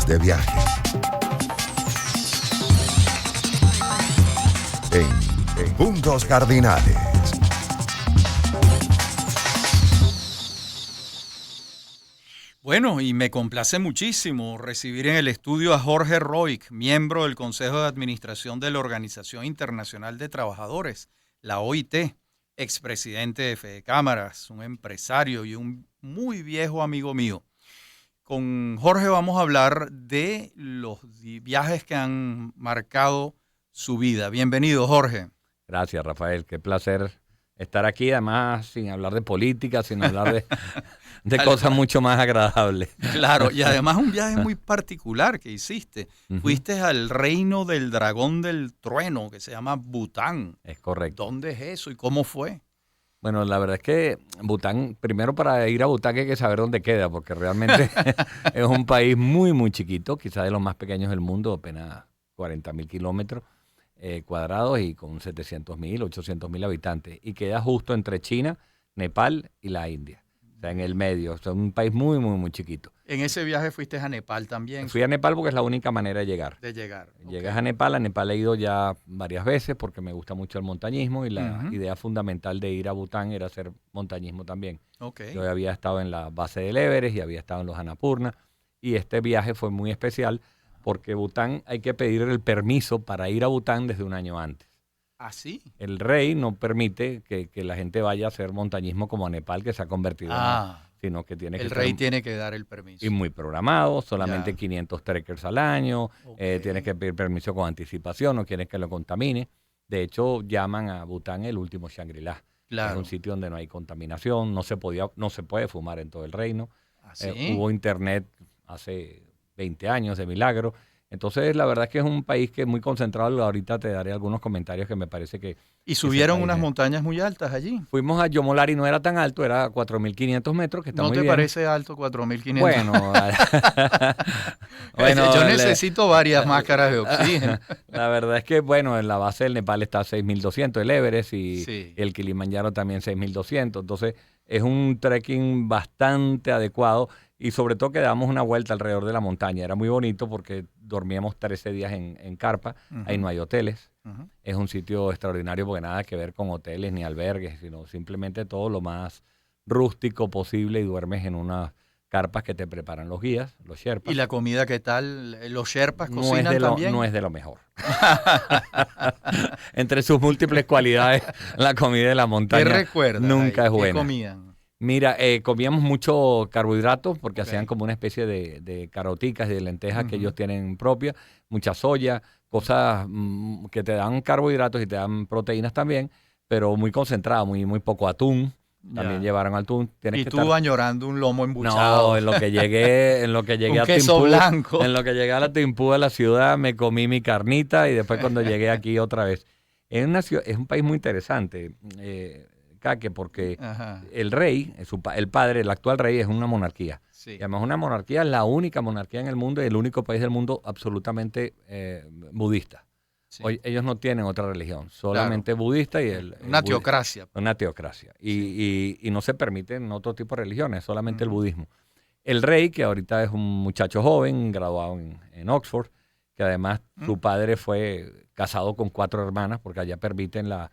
Hablemos de viajes. En Puntos Cardinales. Bueno, y me complace muchísimo recibir en el estudio a Jorge Roig, miembro del Consejo de Administración de la Organización Internacional de Trabajadores, la OIT, expresidente de Fedecámaras, un empresario y un muy viejo amigo mío. Con Jorge vamos a hablar de los viajes que han marcado su vida. Bienvenido, Jorge. Gracias, Rafael. Qué placer estar aquí, además sin hablar de política, sin hablar de cosas mucho más agradables. Claro, y además un viaje muy particular que hiciste. Uh-huh. Fuiste al reino del dragón del trueno, que se llama Bután. Es correcto. ¿Dónde es eso y cómo fue? Bueno, la verdad es que Bután, primero para ir a Bután hay que saber dónde queda, porque realmente es un país muy, muy chiquito, quizás de los más pequeños del mundo, apenas 40.000 kilómetros cuadrados y con 700.000, 800.000 habitantes. Y queda justo entre China, Nepal y la India. O sea, en el medio. O sea, un país muy, muy, muy chiquito. En ese viaje fuiste a Nepal también. Fui a Nepal porque es la única manera de llegar. Llegas okay. a Nepal he ido ya varias veces porque me gusta mucho el montañismo y la idea fundamental de ir a Bután era hacer montañismo también. Okay. Yo había estado en la base del Everest y había estado en los Annapurna y este viaje fue muy especial porque Bután hay que pedir el permiso para ir a Bután desde un año antes. ¿Ah, sí? El rey no permite que la gente vaya a hacer montañismo como a Nepal, que se ha convertido sino que tiene el rey tiene que dar el permiso. Y muy programado, solamente 500 trekkers al año, tienes que pedir permiso con anticipación, no quieres que lo contamine. De hecho, llaman a Bután el último Shangri-La. Claro. Es un sitio donde no hay contaminación, no se puede fumar en todo el reino. ¿Ah, sí? Hubo internet hace 20 años de milagro. Entonces, la verdad es que es un país que es muy concentrado. Ahorita te daré algunos comentarios que me parece que... ¿Y subieron unas montañas muy altas allí? Fuimos a Yomolari, no era tan alto, era 4.500 metros, que está muy bien. ¿No te parece alto 4.500? Bueno, yo necesito varias máscaras de oxígeno. La verdad es que, bueno, en la base del Nepal está 6.200 el Everest y el Kilimanjaro también 6.200. Entonces, es un trekking bastante adecuado. Y sobre todo que damos una vuelta alrededor de la montaña. Era muy bonito porque dormíamos 13 días en carpa. Ahí no hay hoteles. Es un sitio extraordinario porque nada que ver con hoteles ni albergues, sino simplemente todo lo más rústico posible y duermes en unas carpas que te preparan los guías, los sherpas. ¿Y la comida qué tal? ¿Los sherpas cocinan también? No es de lo mejor. Entre sus múltiples cualidades, la comida de la montaña ¿Qué recuerdas nunca es buena. ¿Qué comían? Mira, comíamos mucho carbohidratos porque hacían como una especie de caroticas y de lentejas que ellos tienen propias, mucha soya, cosas que te dan carbohidratos y te dan proteínas también, pero muy concentrado, muy poco atún. También llevaron atún. Y tú añorando un lomo embuchado. No, en lo que llegué a queso Timbú, blanco. En lo que llegué a la Timbú de la ciudad, me comí mi carnita y después cuando llegué aquí otra vez. Es un país muy interesante. Porque el rey, el padre, el actual rey es una monarquía. Sí. Y además una monarquía es la única monarquía en el mundo y el único país del mundo absolutamente budista. Sí. Hoy, ellos no tienen otra religión, solamente budista y una teocracia. Una teocracia. Y no se permiten otro tipo de religiones, solamente el budismo. El rey, que ahorita es un muchacho joven, graduado en Oxford, que además su padre fue casado con 4 hermanas, porque allá permiten la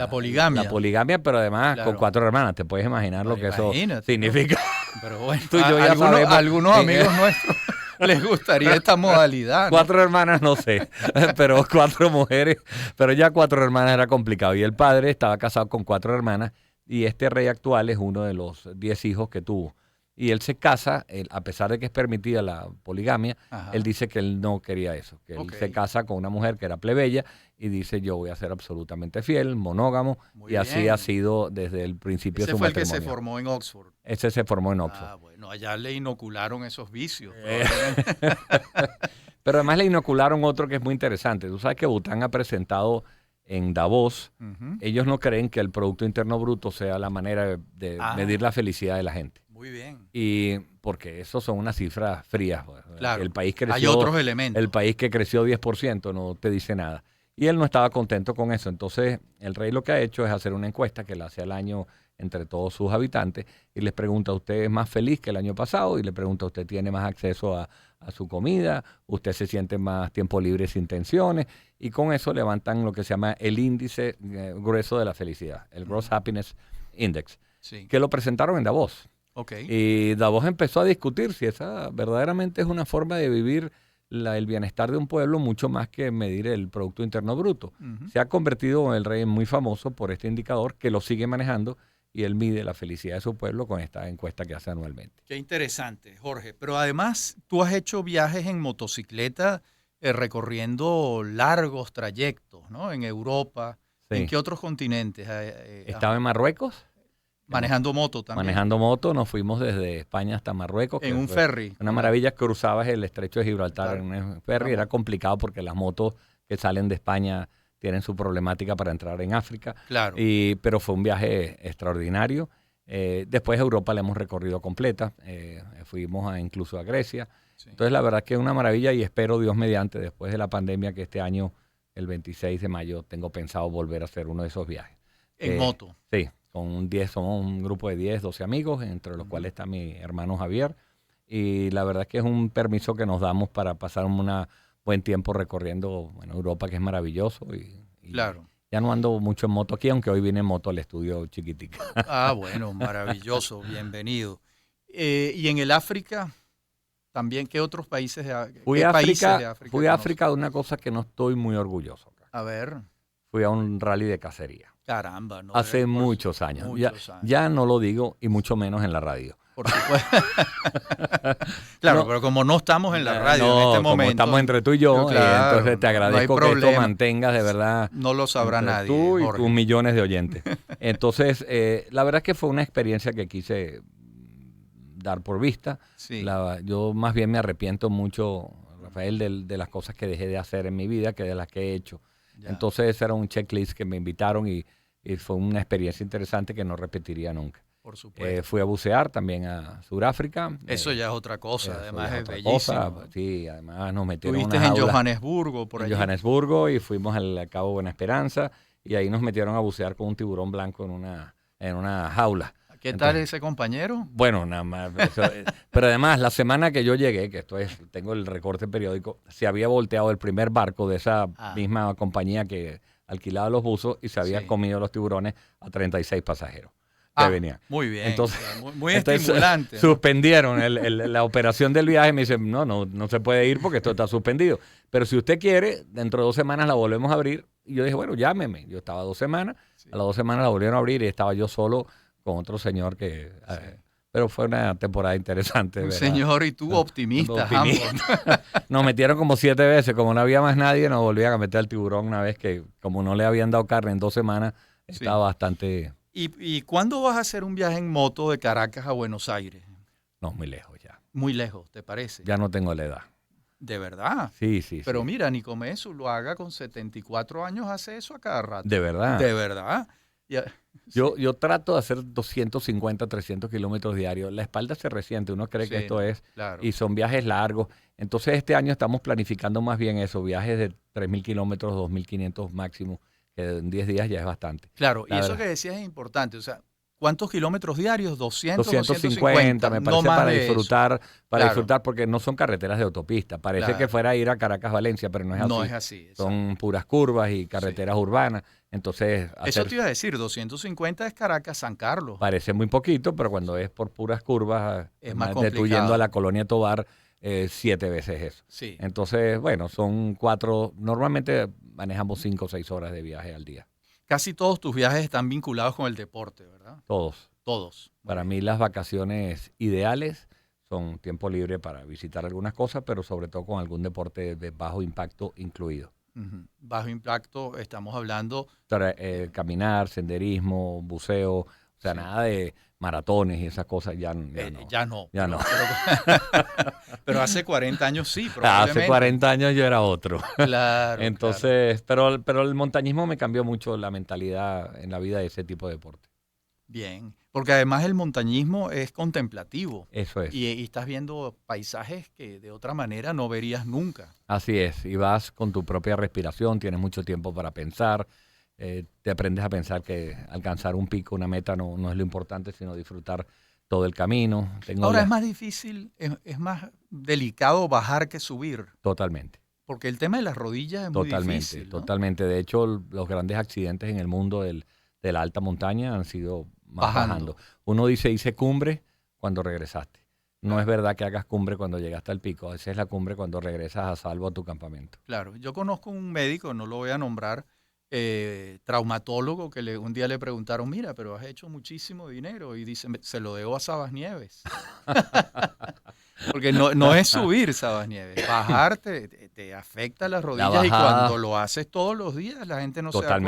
poligamia. La poligamia, pero además con 4 hermanas. Te puedes imaginar lo que eso significa. Pero bueno, algunos amigos nuestros les gustaría esta modalidad, ¿no? 4 hermanas, no sé, pero 4 mujeres. Pero ya 4 hermanas era complicado. Y el padre estaba casado con 4 hermanas y este rey actual es uno de los 10 hijos que tuvo. Y él se casa, a pesar de que es permitida la poligamia, él dice que él no quería eso, que él se casa con una mujer que era plebeya y dice yo voy a ser absolutamente fiel, monógamo, y así ha sido desde el principio de su matrimonio. Ese fue el que se formó en Oxford. Ese se formó en Oxford. Ah, bueno, allá le inocularon esos vicios. Pero además le inocularon otro que es muy interesante. Tú sabes que Bután ha presentado en Davos, ellos no creen que el Producto Interno Bruto sea la manera de medir la felicidad de la gente. Muy bien. Y porque eso son unas cifras frías. Claro, el país creció, hay otros elementos. El país que creció 10% no te dice nada. Y él no estaba contento con eso. Entonces, el rey lo que ha hecho es hacer una encuesta que la hace al año entre todos sus habitantes y les pregunta, ¿usted es más feliz que el año pasado? Y le pregunta, ¿usted tiene más acceso a su comida, usted se siente más tiempo libre sin tensiones y con eso levantan lo que se llama el índice grueso de la felicidad, el Gross Happiness Index, que lo presentaron en Davos. Y Davos empezó a discutir si esa verdaderamente es una forma de vivir el bienestar de un pueblo mucho más que medir el Producto Interno Bruto. Se ha convertido el rey muy famoso por este indicador que lo sigue manejando y él mide la felicidad de su pueblo con esta encuesta que hace anualmente. Qué interesante, Jorge. Pero además tú has hecho viajes en motocicleta recorriendo largos trayectos, ¿no? En Europa. Sí. ¿En qué otros continentes? Estaba en Marruecos. Manejando moto también. Manejando moto, nos fuimos desde España hasta Marruecos. En un ferry. Una maravilla, cruzabas el estrecho de Gibraltar en un ferry. Era complicado porque las motos que salen de España tienen su problemática para entrar en África. Claro. Pero fue un viaje extraordinario. Después Europa la hemos recorrido completa. Fuimos incluso a Grecia. Sí. Entonces la verdad que es una maravilla y espero, Dios mediante, después de la pandemia, que este año, el 26 de mayo, tengo pensado volver a hacer uno de esos viajes. ¿En moto? Sí. Somos un grupo de 10, 12 amigos, entre los cuales está mi hermano Javier. Y la verdad es que es un permiso que nos damos para pasar un buen tiempo recorriendo Europa, que es maravilloso. Y claro. Ya no ando mucho en moto aquí, aunque hoy vine en moto al estudio chiquitica. Ah, bueno, maravilloso, bienvenido. Y en el África, también, ¿qué otros países de África? Fui a África de una cosa que no estoy muy orgulloso. A ver. Fui a un rally de cacería. Caramba, ¿no? Hace muchos años. Ya no lo digo y mucho menos en la radio. Por supuesto. Claro, pero como no estamos en la radio en este momento. Estamos entre tú y yo, claro, entonces te agradezco que esto mantengas de verdad. No lo sabrá nadie. Tú y Jorge. Tus millones de oyentes. Entonces, la verdad es que fue una experiencia que quise dar por vista. Sí. Yo más bien me arrepiento mucho, Rafael, de las cosas que dejé de hacer en mi vida que de las que he hecho. Ya. Entonces, ese era un checklist que me invitaron y fue una experiencia interesante que no repetiría nunca. Por supuesto. Fui a bucear también a Sudáfrica. Eso ya es otra cosa, además es bellísimo. Sí, además nos metieron en una jaula. En Johannesburgo, por allí. En Johannesburgo y fuimos al Cabo Buena Esperanza y ahí nos metieron a bucear con un tiburón blanco en una jaula. ¿Qué tal ese compañero? Bueno, nada más. Pero además, la semana que yo llegué, que tengo el recorte periódico, se había volteado el primer barco de esa misma compañía que alquilaba los buzos y se había comido los tiburones a 36 pasajeros. Venía. Muy bien. Entonces, muy estimulante. Suspendieron la operación del viaje y me dicen, no se puede ir porque esto está suspendido. Pero si usted quiere, dentro de 2 semanas la volvemos a abrir. Y yo dije, bueno, llámeme. Yo estaba 2 semanas, a las 2 semanas la volvieron a abrir y estaba yo solo con otro señor que... pero fue una temporada interesante. Un señor y tú optimista. Nos metieron como 7 veces. Como no había más nadie, nos volvían a meter al tiburón una vez que, como no le habían dado carne en 2 semanas, estaba bastante... ¿Y cuándo vas a hacer un viaje en moto de Caracas a Buenos Aires? No, muy lejos ya. Muy lejos, ¿te parece? Ya no tengo la edad. ¿De verdad? Sí. Pero mira, Nicomeso lo haga con 74 años, hace eso a cada rato. ¿De verdad? ¿De verdad? Ya. Yo trato de hacer 250, 300 kilómetros diarios. La espalda se resiente, uno cree que esto es. Claro. Y son viajes largos. Entonces este año estamos planificando más bien eso, viajes de 3.000 kilómetros, 2.500 máximo. En 10 días ya es bastante. Claro, y eso que decías es importante. O sea, ¿cuántos kilómetros diarios? 250, me parece, para disfrutar, porque no son carreteras de autopista. Parece que fuera a ir a Caracas-Valencia, pero no es así. No es así. Son puras curvas y carreteras urbanas. Entonces, eso te iba a decir, 250 es Caracas-San Carlos. Parece muy poquito, pero cuando es por puras curvas, es más complicado. Yendo a la Colonia Tovar, 7 veces eso. Sí. Entonces, bueno, son 4, normalmente manejamos 5 o 6 horas de viaje al día. Casi todos tus viajes están vinculados con el deporte, ¿verdad? Todos. Para mí las vacaciones ideales son tiempo libre para visitar algunas cosas, pero sobre todo con algún deporte de bajo impacto incluido. Bajo impacto, estamos hablando... Caminar, senderismo, buceo, o sea, nada de maratones y esas cosas ya no. Pero hace 40 años sí, probablemente. Hace 40 años yo era otro. Claro. Entonces, claro. Pero el montañismo me cambió mucho la mentalidad en la vida de ese tipo de deporte. Bien, porque además el montañismo es contemplativo. Eso es. Y estás viendo paisajes que de otra manera no verías nunca. Así es, y vas con tu propia respiración, tienes mucho tiempo para pensar. Te aprendes a pensar que alcanzar un pico, una meta, no es lo importante, sino disfrutar todo el camino. Ahora es más difícil, es más delicado bajar que subir. Totalmente. Porque el tema de las rodillas es muy difícil, ¿no? Totalmente. De hecho, los grandes accidentes en el mundo de la alta montaña han sido más bajando. Uno dice, hice cumbre cuando regresaste. No es verdad que hagas cumbre cuando llegaste al pico. Esa es la cumbre cuando regresas a salvo a tu campamento. Claro. Yo conozco un médico, no lo voy a nombrar, traumatólogo, que un día le preguntaron, mira, pero has hecho muchísimo dinero. Y dice, se lo debo a Sabas Nieves. Porque no es subir, Sabas Nieves. Bajar te afecta las rodillas y cuando lo haces todos los días la gente no se da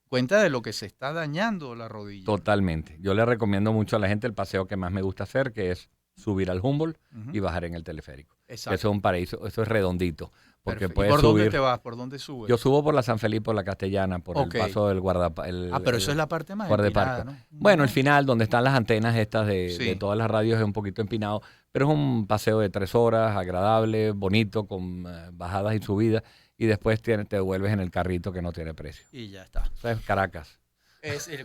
cuenta de lo que se está dañando la rodilla. Totalmente. Yo le recomiendo mucho a la gente el paseo que más me gusta hacer, que es subir al Humboldt y bajar en el teleférico. Exacto. Eso es un paraíso, eso es redondito. Porque puedes ¿Y por subir, dónde te vas? ¿Por dónde subes? Yo subo por la San Felipe, por la Castellana, por el paso del guardaparque. Pero eso es la parte más empinada, ¿no? Bueno, el final, donde están las antenas estas de todas las radios, es un poquito empinado, pero es un paseo de 3 horas, agradable, bonito, con bajadas y subidas, y después te devuelves en el carrito que no tiene precio. Y ya está. Eso es Caracas.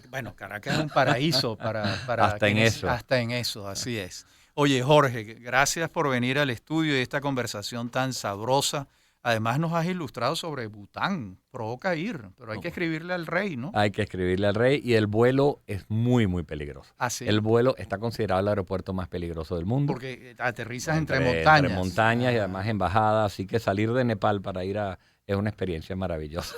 Bueno, Caracas es un paraíso para hasta en eso. Hasta en eso, así es. Oye, Jorge, gracias por venir al estudio y esta conversación tan sabrosa. Además nos has ilustrado sobre Bután. Provoca ir, pero hay que escribirle al rey, ¿no? Hay que escribirle al rey y el vuelo es muy, muy peligroso. ¿Ah, sí? El vuelo está considerado el aeropuerto más peligroso del mundo. Porque aterrizas entre montañas. Entre montañas y además en bajada, así que salir de Nepal para ir es una experiencia maravillosa.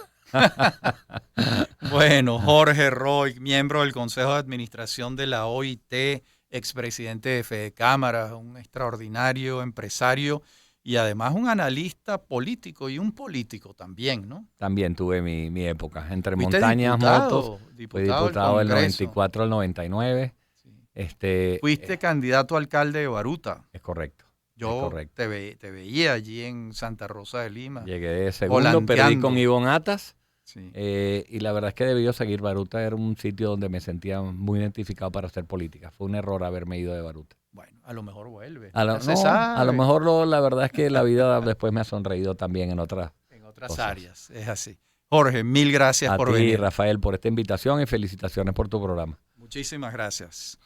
Bueno, Jorge Roig, miembro del Consejo de Administración de la OIT, expresidente de Fedecámaras, un extraordinario empresario y además un analista político y un político también, ¿no? También tuve mi época, entre montañas, motos. Fui diputado del 94 al 99. Sí. Fuiste candidato a alcalde de Baruta. Es correcto. Yo te veía allí en Santa Rosa de Lima. Llegué de segundo, perdí con Ivonne Atas. Sí. Y la verdad es que debió seguir. Baruta era un sitio donde me sentía muy identificado para hacer política. Fue un error haberme ido de Baruta. Bueno, a lo mejor vuelve. A lo mejor la verdad es que la vida después me ha sonreído también en otras áreas. Es así. Jorge, mil gracias por venir. A ti, Rafael, por esta invitación y felicitaciones por tu programa. Muchísimas gracias.